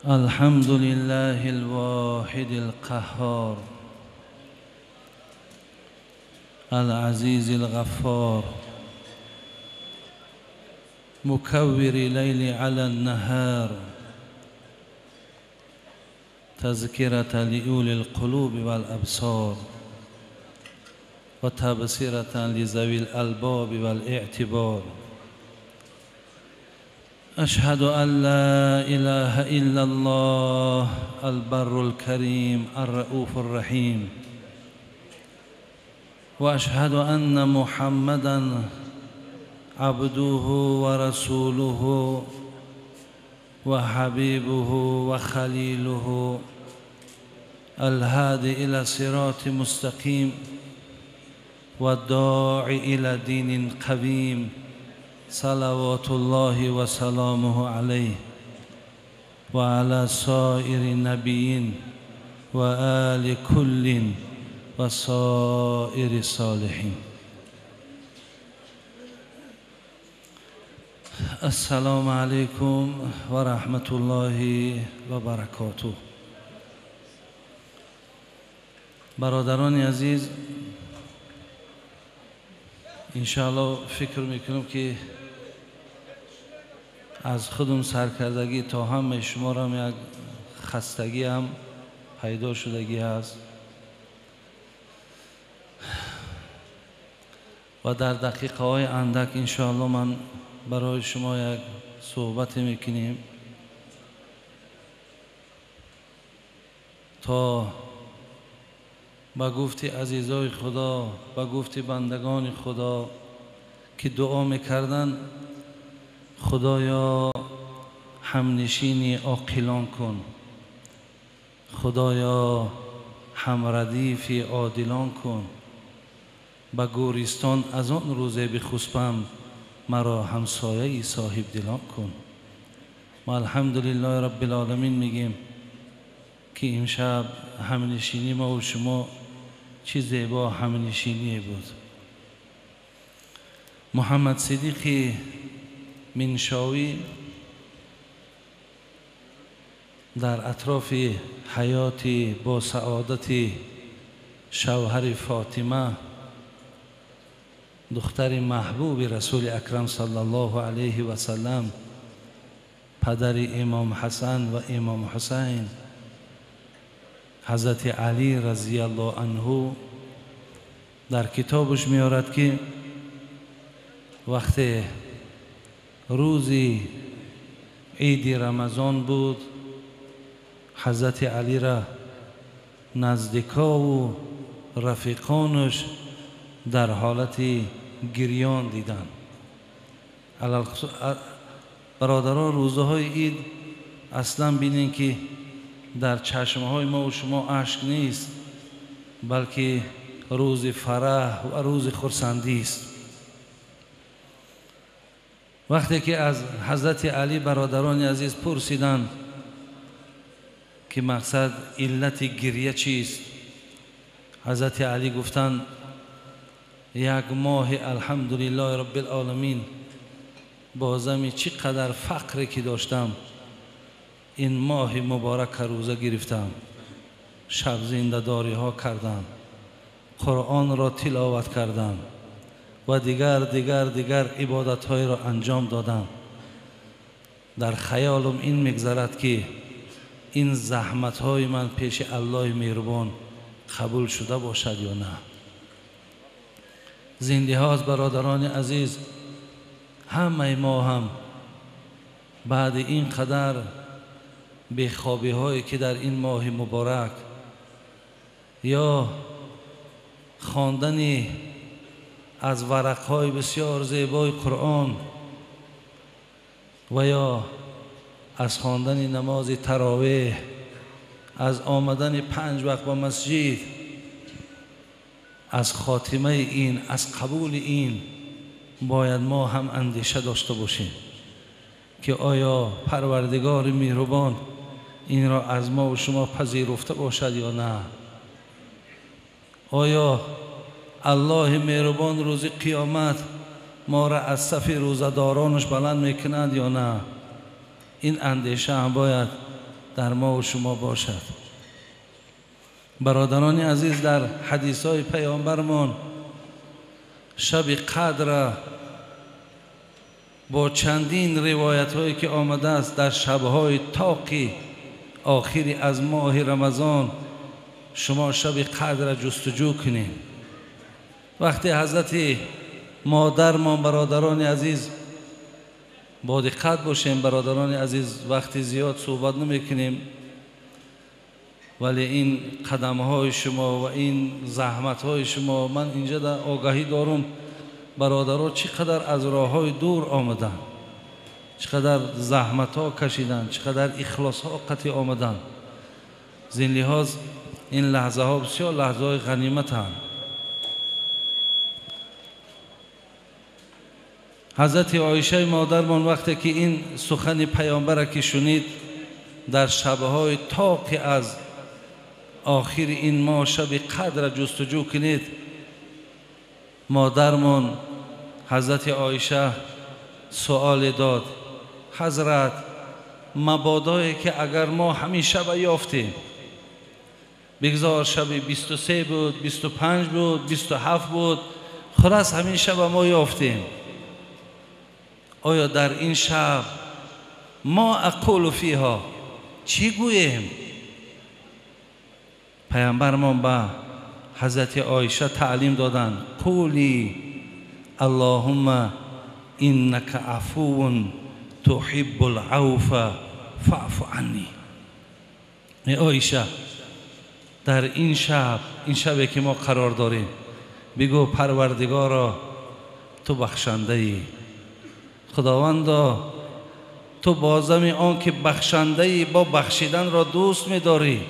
الحمد لله الواحد القهار العزيز الغفار مكور الليل على النهار تذكرة لأولي القلوب والأبصار وتبصرة لذوي الألباب والاعتبار. أشهد أن لا إله إلا الله البر الكريم الرؤوف الرحيم، وأشهد أن محمدًا عبده ورسوله وحبيبه وخليله الهادي إلى صراط مستقيم والداعي إلى دين قويم، صلوات الله وسلامه عليه وعلى سائر النبيين وآل كل وسائر الصالحين. السلام علیکم و رحمت الله و برکاته. برادران عزیز، انشاءالله فکر میکنم که از خودم سرکردگی تا همه شما را یک خستگی هم پیدا شدگی هست و در دقیقه های اندک انشاءالله من برای شما یک صحبت میکنیم تا با گفت عزیزای خدا، با گفت بندگان خدا که دعا میکردن خدایا همنشینی عاقلان کن، خدایا همردیفی عادلان کن، با گورستان از آن روزه بخسبم مرا همسایه صاحب دلان کن. ما الحمدلله رب العالمین میگیم که امشب همنشینی ما و شما چه زیبا همنشینی بود. محمد صدیق منشاوی در اطراف حیات با سعادت شوهر فاطمه دختر محبوب رسول اکرم صلی الله علیه و سلم، پدر امام حسن و امام حسین، حضرت علی رضی الله عنه، در کتابش میارد که وقتی روزی عید رمضان بود حضرت علی را نزدیکا و رفیقانش در حالت گریان دیدن. برادران، روزهای عید اصلا بینین که در چشمهای ما و شما اشک نیست، بلکه روز فرح و روز خرسندی است. وقتی که از حضرت علی برادران عزیز پرسیدند که مقصد علت گریه چیست، حضرت علی گفتند یک ماه الحمدلله رب العالمین بازم چقدر فقری که داشتم این ماه مبارک روزه گرفتم، شب زنده داری ها کردم، قرآن را تلاوت کردم و دیگر عبادت های را انجام دادم. در خیالم این میگذرد که این زحمت های من پیش الله مهربان قبول شده باشد یا نه. زنده ها از برادران عزیز، همه ما هم بعد این قدر بیخوابی هایی که در این ماه مبارک یا خواندن از ورق های بسیار زیبای قرآن و یا از خواندن نماز تراویح، از آمدن 5 وقت به مسجد، از خاتمه این، از قبول این باید ما هم اندیشه داشته باشیم که آیا پروردگار مهربان این را از ما و شما پذیرفته باشد یا نه؟ آیا الله مهربان روز قیامت ما را از صف روزدارانش بلند میکنند یا نه؟ این اندیشه هم باید در ما و شما باشد. برادران عزیز، در حدیث‌های پیامبرمان شب قدر با چندین روایت‌هایی که آمده است در شب‌های طاقی آخری از ماه رمضان شما شب قدر جستجو کنید. وقتی حضرت مادرمان، برادران عزیز، با دقت باشیم برادران عزیز، وقتی زیاد صحبت نمی‌کنیم، ولی این قدم‌های شما و این زحمت‌های شما، من اینجا در آگاهی دارم برادران چقدر از راه‌های دور آمدن، چقدر زحمت‌ها کشیدن، چقدر اخلاص‌ها قطعی آمدن. زین لحاظ این لحظه‌ها بسیار لحظه‌های غنیمت‌اند. حضرت عایشه مادرمان وقتی که این سخن پیامبر را که شنید در شب‌های طاقی از آخر این ماه شب قدر جستجو کنید، مادرمان حضرت عایشه سوال داد: حضرت، مبادایی که اگر ما همین شب یافتیم، بگذار شب 23 بود، 25 بود، 27 بود، خلاص همین شب ما یافتیم، آیا در این شب ما اقول فیها چی گوییم؟ پیامبرمان به حضرت عایشه تعلیم دادند: قولی اللهم انک عفو تحب العفو فاعف عنی. ای عایشه، در این شبی که ما قرار داریم، بگو پروردگارا تو بخشنده ای، خداوندا تو بازم آن که بخشنده ای، با بخشیدن را دوست می داری.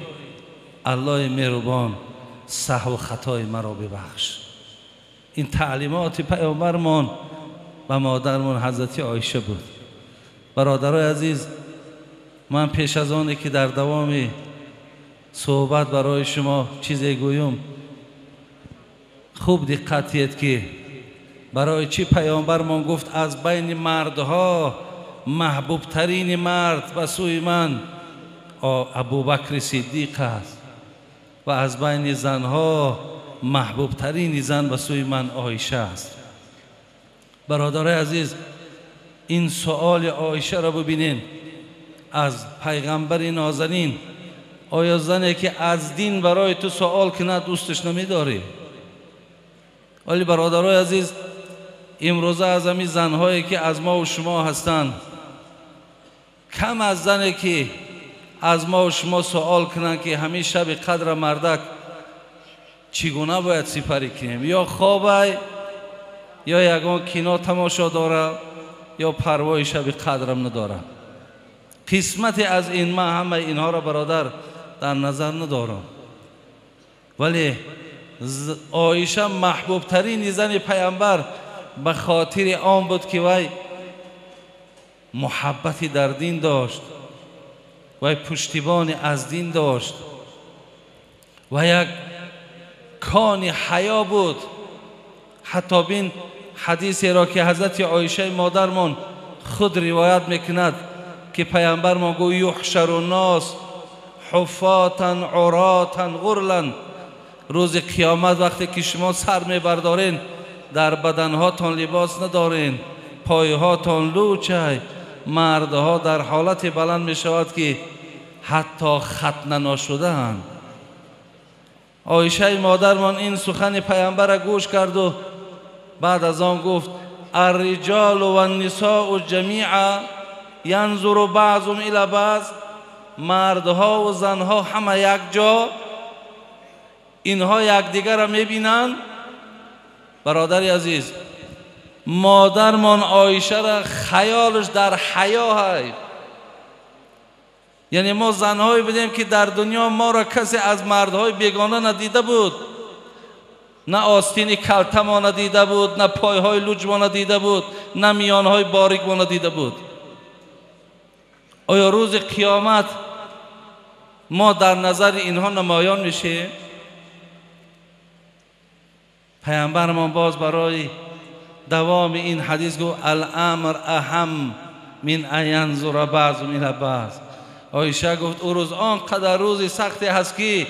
الله مهربان سهو و خطای مرا ببخش. این تعلیمات پیامبرمان و مادرمان حضرت عایشه بود. برادرای عزیز، من پیش از آنی که در دوام صحبت برای شما چیزی گویم، خوب دقت کنید که برای چی پیامبرمان گفت از بین مردها محبوب ترین مرد به سوی من ابوبکر صدیق است و از بین زنها محبوب ترین زن به سوی من عایشه است. برادرای عزیز، این سؤال عایشه را ببینین از پیغمبر نازنین: آیا زنی که از دین برای تو سوال کنه دوستش نمی‌داری؟ ولی برادرای عزیز، امروزه از همین زنهایی که از ما و شما هستند، کم از زنی که از ما و شما سوال کنن که همین شب قدر مردک چگونه باید سپری کنیم، یا خوابه یا یگان کینو تماشا داره یا پروای شب قدرم نداره. قسمت از این من همه اینها را برادر در نظر ندارم، ولی عایشه محبوب ترین زن پیامبر به خاطر آن بود که وی محبتی در دین داشت، وی پشتیبانی از دین داشت و یک کان حیا بود. حتی بین حدیثی را که حضرت عایشه مادرمان خود روایت میکند که پیامبرمان گو یحشر الناس حفاتا عراتا غرلا، روز قیامت وقتی که شما سر میبردارین، در بدنهاتان لباس ندارین، پایهاتان لوچه، مردها در حالت بلند می شود که حتی ختنه نشده‌اند. عایشه مادرمان این سخن پیامبر را گوش کرد و بعد از آن گفت: الرجال و النساء جمیعا ینظر بعضهم الی بعض، مردها و زنها همه یک جا، اینها یکدیگر را میبینند. برادر عزیز، مادرمان عایشه را خیالش در حیا هست. یعنی ما زنهایی بودیم که در دنیا ما را کسی از مردهای بیگانه ندیده بود، نه آستین کلته ما ندیده بود، نه پایهای لوج ما ندیده بود، نه میانهای باریک ما ندیده بود. آیا روز قیامت ما در نظر اینها نمایان میشه؟ پیامبرمان باز برای دوام این حدیث گفت: الامر اهم من ان ینظر بعضهم الی بعض، عایشه گفت او روز آنقدر روزی سختی هست که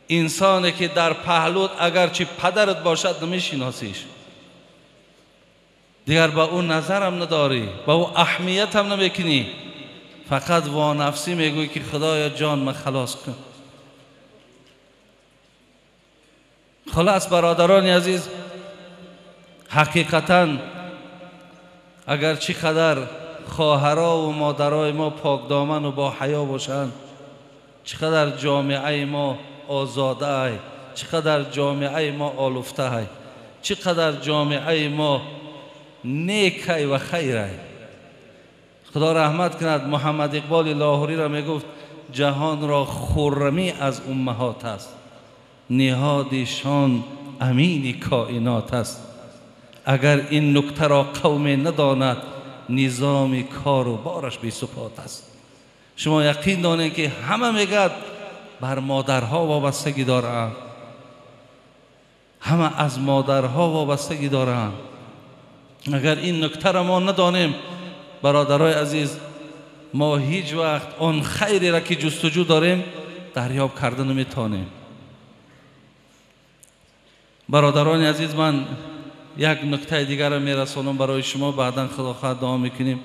انسانی که در پهلوت اگرچه پدرت باشد نمیشناسیش، دیگر با او نظرم نداری، با او اهمیت هم نمیکنی، فقط وانفسی میگوی که خدایا جان من خلاص کن. خلاص برادران عزیز، حقیقتا اگر چی قدر خواهرها و مادرای ما پاک دامن و با حیا باشند، چقدر جامعه ما آزاده ای، چقدر جامعه ما آلفته ای، چقدر جامعه ما نیکی و خیره. خدا رحمت کند محمد اقبال لاهوری را میگفت جهان را خرمی از امهات است، نهادشان امین کائنات است. اگر این نکته را قوم نداند نظام کار و بارش بی ثبات است. شما یقین دانید که همه میگد بر مادرها وابستگی دارند، همه از مادرها وابستگی دارند. اگر این نکته را ما ندانیم برادرای عزیز، ما هیچ وقت آن خیری را که جستجو داریم دریاب کردن نمیتونیم. برادران عزیز، من یک نکته دیگر را میرسانم برای شما، بعدا خدا خواهد دعا میکنیم.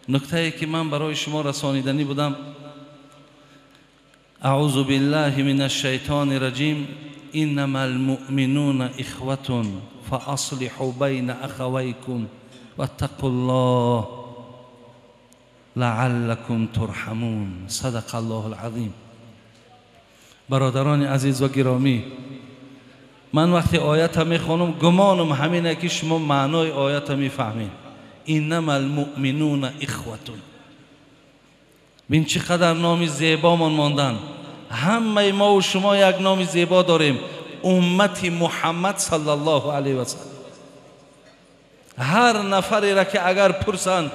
نکته ای که من برای شما رسانیدنی بودم: اعوذ بالله من الشیطان الرجیم، انما المؤمنون اخوة فاصلحوا بین اخویکم واتقوا الله لعلكم ترحمون. صدق الله العظیم. برادران عزیز و گرامی، من وقتی آیت می خوانم گمانم همینه که شما معنای آیت میفهمید. انما المؤمنون اخوة. ببین چقدر نام زیبامان ماندن. همه ما و شما یک نام زیبا داریم، امت محمد صلی الله علیه و سلم. هر نفری را که اگر پرسند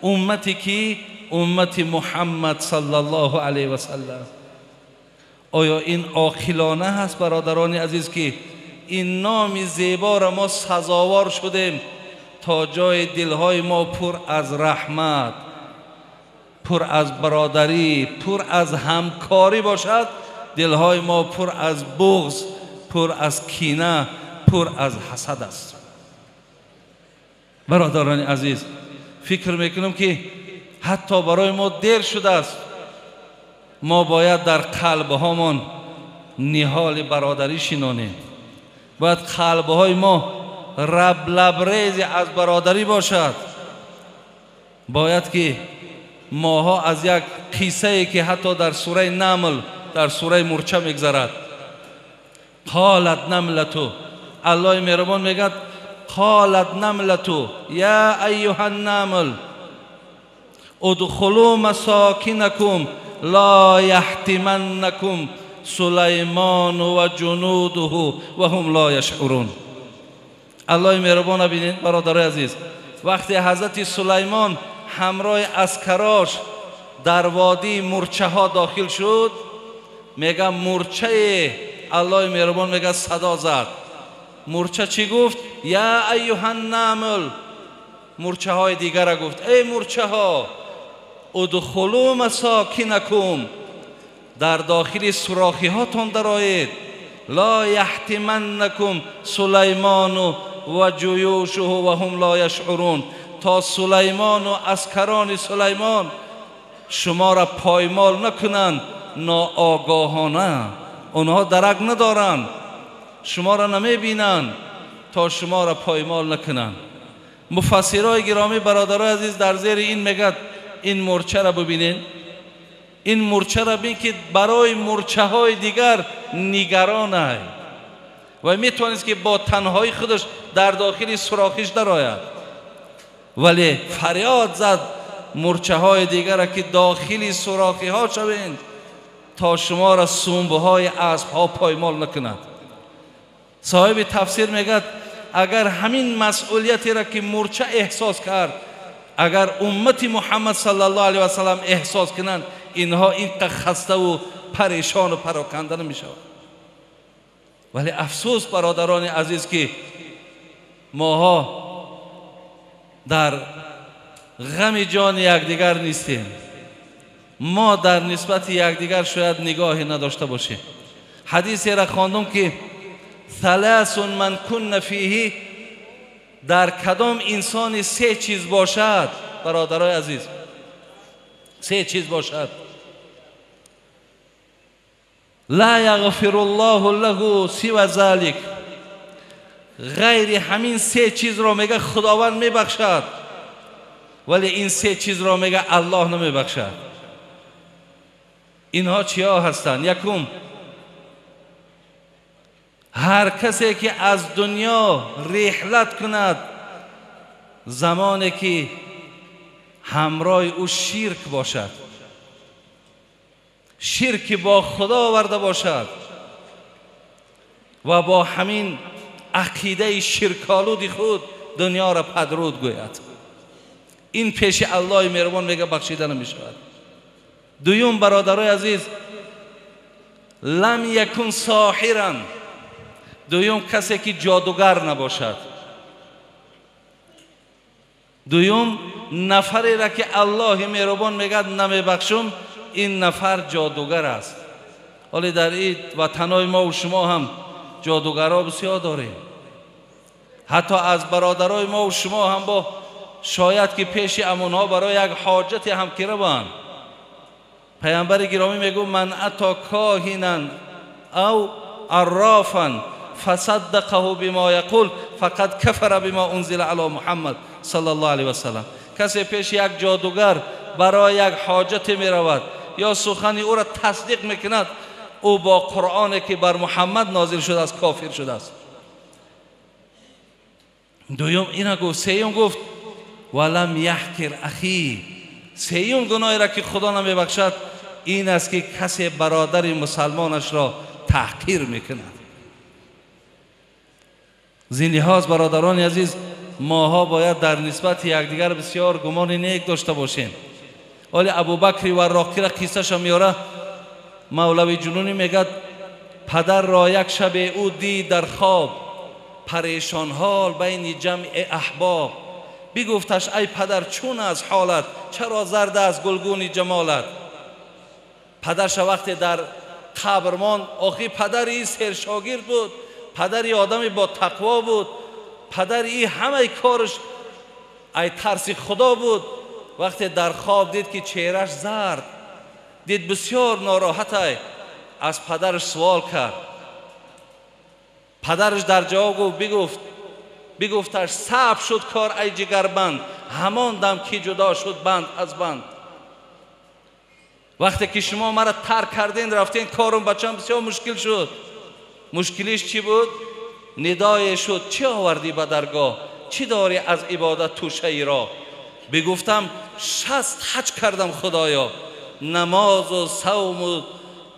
امتی کی، امت محمد صلی الله علیه و سلم. آیا این عاقلانه هست برادران عزیز که این نام زیبا را ما سزاوار شدیم تا جای دلهای ما پر از رحمت، پر از برادری، پر از همکاری باشد؟ دلهای ما پر از بغض، پر از کینه، پر از حسد است. برادران عزیز، فکر میکنم که حتی برای ما دیر شده است. ما باید در قلبهامان نهال برادری شنانیم. باید قلبهای ما لبریز از برادری باشد. باید که ماها از یک قصه ای که حتی در سوره نمل، در سوره مرچه میگذرد، قالت نملتو، الله مهربان میگد قالت نملتو یا ایها النمل ادخلوا مساکنکم لا یحطمنکم سلیمان و جنوده و هم لا یشعرون. الله مهربان ببینید برادرای عزیز، وقتی حضرت سلیمان همراه عسکراش در وادی مرچه ها داخل شد، میگه مرچه، الله مهربان میگه صدا زد. مرچه چی گفت؟ یا ایها النمل. مرچه های دیگر گفت ای مرچه ها، ادخلوا مساکنکم، در داخل سوراخی هاتون درآیید، لا یحطمنکم سلیمان و جیوشه و هم لا یشعرون، تا سلیمان و عسکران سلیمان شما را پایمال نکنند ناآگاهانه. آنها درک ندارند، شما را نمیبینند تا شما را پایمال نکنند. مفسرای گرامی برادرای عزیز در زیر این میگد این مرچه را ببینید، این مرچه را ببین که برای مرچه های دیگر نگران است و میتونست که با تنهایی خودش در داخل سوراخش درآید، ولی فریاد زد مرچه های دیگر که داخل سوراخی ها شوید تا شما را سنبه های اسب ها پایمال نکند. صاحب تفسیر میگد اگر همین مسئولیتی را که مرچه احساس کرد، اگر امت محمد صلی الله علیه و سلم احساس کنند، اینها اینقدر خسته و پریشان و پراکنده نمیشوند. ولی افسوس برادران عزیز که ماها در غم جان یکدیگر نیستیم. ما در نسبت یکدیگر شاید نگاهی نداشته باشیم. حدیثی را خواندم که ثلاث من کن فیه، در کدام انسان سه چیز باشد برادرای عزیز، سه چیز باشد، لا یغفر الله له سوى ذلك، غیر همین سه چیز را میگه خداوند میبخشد، ولی این سه چیز را میگه الله نمیبخشد. اینها چیا هستند؟ یکم، هر کسی که از دنیا رحلت کند زمانی که همراه او شرک باشد، شرک با خدا آورده باشد و با همین عقیده شرک‌آلود خود دنیا را پدرود گوید، این پیش الله مهربان میگه بخشیده نمی شود. دوم برادرای عزیز، لم یکن ساحرا، دوم کسی که جادوگر نباشد. دوم نفری را که الله مهربان میگه نمیبخشم، این نفر جادوگر است. ولی در این وطنهای ما و شما هم جادوگرها بسیار داریم. حتی از برادرای ما و شما هم با شاید که پیش امونها برای یک حاجت هم که روند، پیامبر گرامی میگو من اتی کاهنا او عرافا فصدقه بما یقول فقد کفر بما انزل علی محمد صلی الله علیه و سلم. کسی پیش یک جادوگر برای یک حاجت می رود یا سخنی او را تصدیق میکند، او با قرآنی که بر محمد نازل شده است کافر شده است. دوم اینا گفت. سیوم گفت ولم یحکر اخی، سیوم گناهی را که خدا نمیبخشد این است که کسی برادر مسلمانش را تحقیر میکند. زین لحاظ برادران عزیز، ماها باید در نسبت یکدیگر بسیار گمان نیک داشته باشیم. ولی ابوبکر وراقی را قصهش میاره، مولوی جنونی میگه پدر را یک شب او دید در خواب پریشان حال بین جمع احباب، بگفتش ای پدر چون از حالت، چرا زرد از گلگون جمالت؟ پدرش وقتی در قبر ماند، آخی پدری سرشاگرد بود، پدری آدمی با تقوا بود، پدری همه کارش ای ترس خدا بود. وقتی در خواب دید که چهرش زرد، دید بسیار ناراحت، از پدرش سوال کرد. پدرش در جواب بگفتش صعب شد کار ای جگربند، همان دم که جدا شد بند از بند. وقتی که شما مرا ترک کردین رفتین، کارم بچم بسیار مشکل شد. مشکلش چی بود؟ ندای شد چی آوردی به درگاه، چی داری از عبادت توشه ای را؟ بگفتم 60 حج کردم خدایا، نماز و صوم و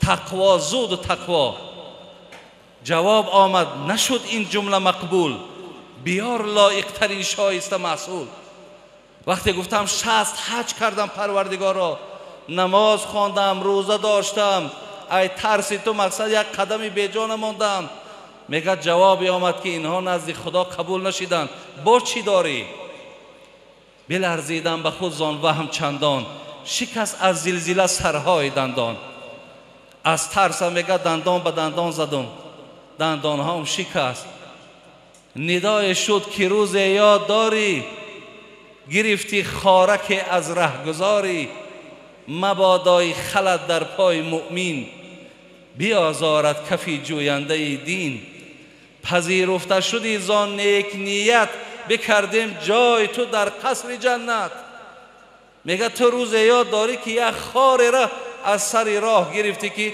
تقوا، زود و تقوا. جواب آمد نشد این جمله مقبول، بیار لایق ترین شایسته محصول. وقتی گفتم 60 حج کردم پروردگارا، نماز خواندم، روزه داشتم، ای ترس تو مقصد یک قدمی بیجا نماندم، میگه جوابی آمد که اینها نزد خدا قبول نشیدن، با چی داری؟ بلرزیدم به خود زان وهم چندان، شکست از زلزله سرهای دندان. از ترس میگه دندان به دندان زدم، دندان هم شکست. ندای شد که روز یاد داری، گرفتی خارک از رهگذاری. مبادای خلد در پای مؤمن، بیازارد کفی جوینده دین. پذیرفته شدی زان نیک نیت، بکردیم جای تو در قصر جنت. میگه تو روز یاد داری که یک خار را از سر راه گرفتی که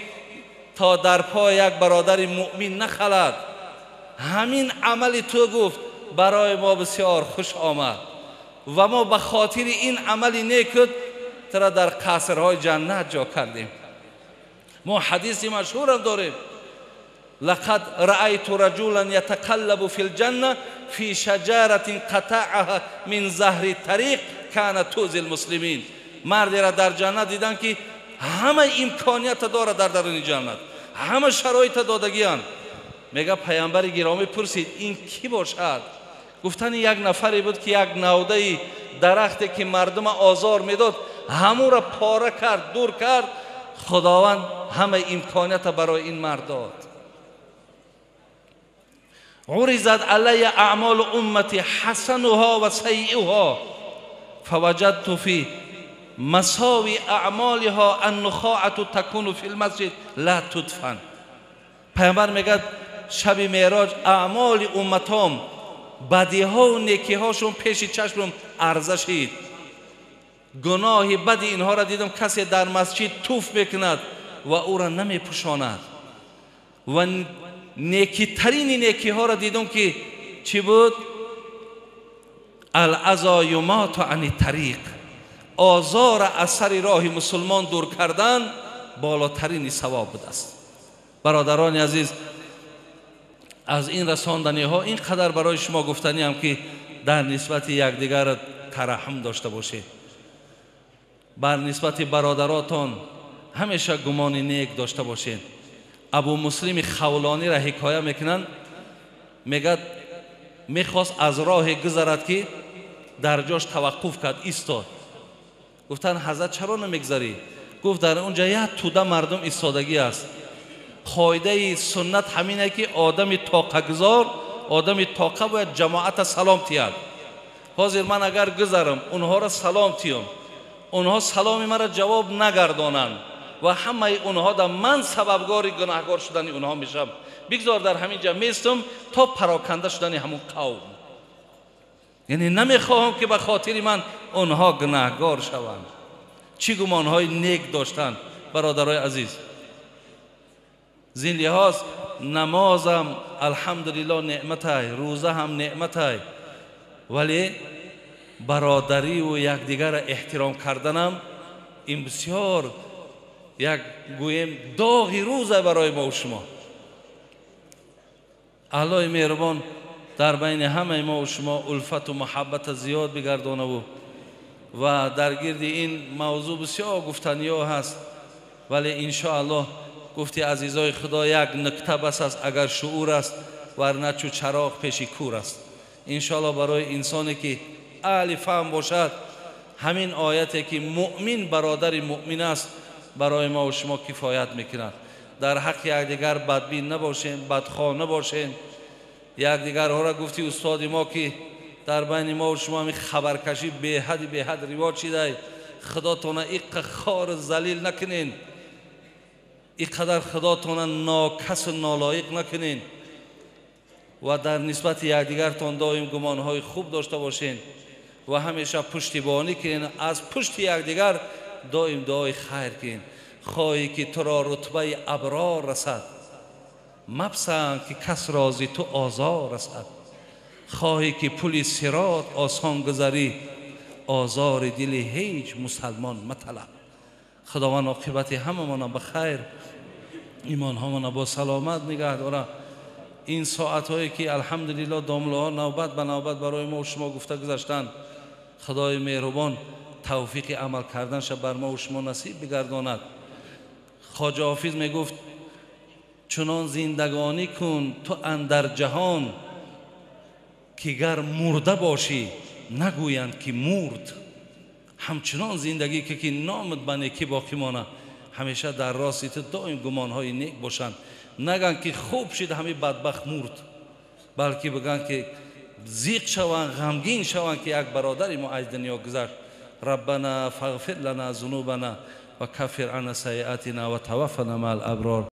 تا در پای یک برادر مؤمن نخلد. همین عمل تو گفت برای ما بسیار خوش آمد و ما به خاطر این عمل نیکت ترا در قصرهای جنت جا کردیم. ما حدیثی مشهور هم داریم، لقد رأیت رجلا یتقلب فی الجنه فی شجرة قطعها من ظهر الطریق کان توزی المسلمین. مردی را در جنت دیدن که همه امکانیت داره در درون جنت، همه شرایط دادگیان. میگه پیامبر گرامی پرسید این کی باشد؟ گفتن یک نفری بود که یک نوده درختی که مردم آزار میداد همون را پاره کرد، دور کرد. خداوند همه امکانیت برای این مرد داد. عرضت علی اعمال امتی حسنها و سیئها فوجدت فی مساوی اعمالها النخاعة تکون فی المسجد لا تدفن. پیامبر میگه شب معراج اعمال امتام، بدیها و نیکیهاشون پیش چشمم عرضه شد. گناه بد اینها را دیدم کسی در مسجد توف میکند و او را نمیپوشاند و نیکی ترین نیکی ها را دیدم که چی بود؟ العزا یمات عن طریق، آزار از سر راه مسلمان دور کردن بالاترین ثواب بود است. برادران عزیز، از این رساندنی ها اینقدر برای شما گفتنی هم که در نسبت یکدیگر ترحم داشته باشید. بر نسبت برادراتان همیشه گمان نیک داشته باشید. ابو مسلم خولانی را حکایه میکنن، میگه میخواست از راه گذرد که در جاش توقف کرد، ایستاد. گفتن حضرت چرا نمیگذری؟ گفت در اونجا یک توده مردم ایستادگی است. قاعده سنت همینه که آدم طاقه گذار، آدم طاقه باید جماعت سلام تیاد. حاضر من اگر گذرم اونها را سلام تیم، اونها سلام مرا جواب نگردانند و همه اونها در من سببگار گناهگار شدن اونها میشم. بگذار در همین جا میستم تا پراکنده شدن همون قوم. یعنی نمیخواهم که به خاطر من اونها گناهگار شوند. چی گمانهای نیک داشتن برادرای عزیز. زین لحاظ نمازم الحمدلله نعمت های، روزه هم نعمت های، ولی برادری و یکدیگر احترام کردنم این بسیار یک گویم داغی روزه برای ما و شما. الله مهربان در بین همه ما و شما الفت و محبت زیاد بگردانه و در گرد این موضوع بسیار گفتنی ها هست، ولی انشاءالله گفتی عزیزای خدا یک نکته بس است اگر شعور است، ورنه چو چراغ پیش کور است. انشاءالله برای انسانی که اهل فهم باشد همین آیتی که مؤمن برادر مؤمن است برای ما و شما کفایت میکند. در حق یکدیگر بدبین نباشیم، بدخواه نباشیم. یکدیگر ها را گفتی استاد ما که در بین ما و شما همین خبرکشی به حد رواج شده. خداتون ایق خار ذلیل نکنین، اینقدر خداتون ناکس و نالایق نکنین و در نسبت یکدیگرتان دائم گمانهای خوب داشته باشین و همیشه پشتیبانی کنین. از پشت یکدیگر دائم دعای خیر کنین. خواهی که تو را رتبه ابرار رسد، مپسند که کس رازی تو آزار رسد. خواهی که پل صراط آسان گذری، آزار دل هیچ مسلمان مطلب. خداوند عاقبت همه ما به خیر، ایمان ها با سلامت نگه داره. این ساعت هایی که الحمدلله دامله ها نوبت به نوبت برای ما و شما گفته گذاشتن، خدای مهربان توفیق عمل کردنش بر ما و شما نصیب بگرداند. خواجه حافظ می گفت چنان زندگانی کن تو اندر جهان که گر مرده باشی نگویند که مرد. همچنان زندگی که نامت به نیکی باقی مانه. همیشه در راستی تو دائم گمانهای نیک باشند. نگن که خوب شد همین بدبخت مرد، بلکه بگن که زیق شوند، غمگین شوند که یک برادری ما از دنیا گذشت. ربنا فاغفر لنا ذنوبنا و کفر عنا سیئاتنا و توفنا مع الابرار.